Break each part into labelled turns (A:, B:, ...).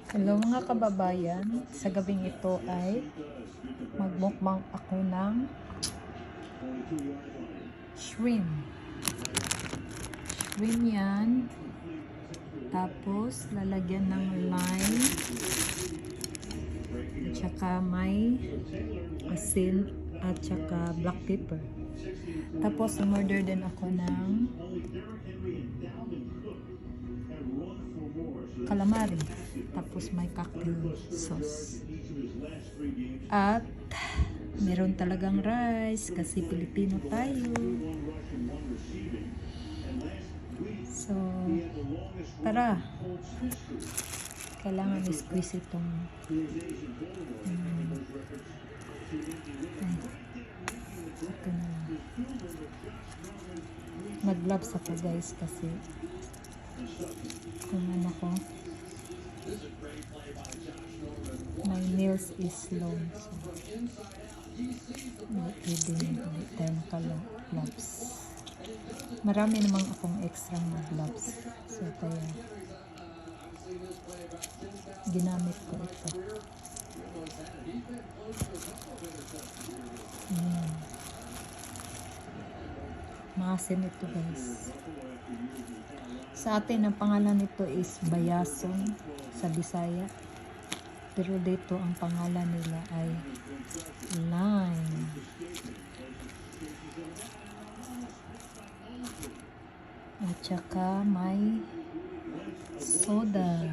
A: Hello mga kababayan, sa gabing ito ay magmukbang ako ng shrimp. Shrimp yan. Tapos lalagyan ng lime. Tsaka may asin at tsaka black pepper. Tapos umorder din ako ng calamari. Tapos may cocktail sauce. At meron talagang rice kasi Pilipino tayo. So, tara. Kailangan i-squeeze itong ito na lang. Mag-gloves ako guys kasi kung ano ko my nails is long, so hindi tayo naka-gloves. Marami namang akong extra na gloves, so kaya ginamit ko ito. Maasim ito guys. Sa atin ang pangalan nito is bayason sa Bisaya, pero dito ang pangalan nila ay lime. At saka may soda.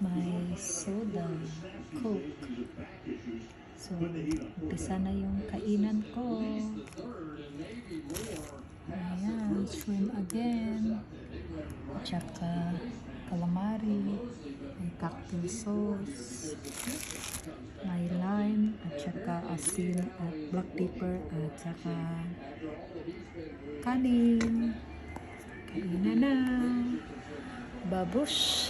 A: May soda, Coke. So, umpisa na yung kainan ko. Ayan, shrimp again. At saka calamari. May cocktail sauce. May lime. At saka asin at black pepper. At saka kanin. Kainan na. Babush!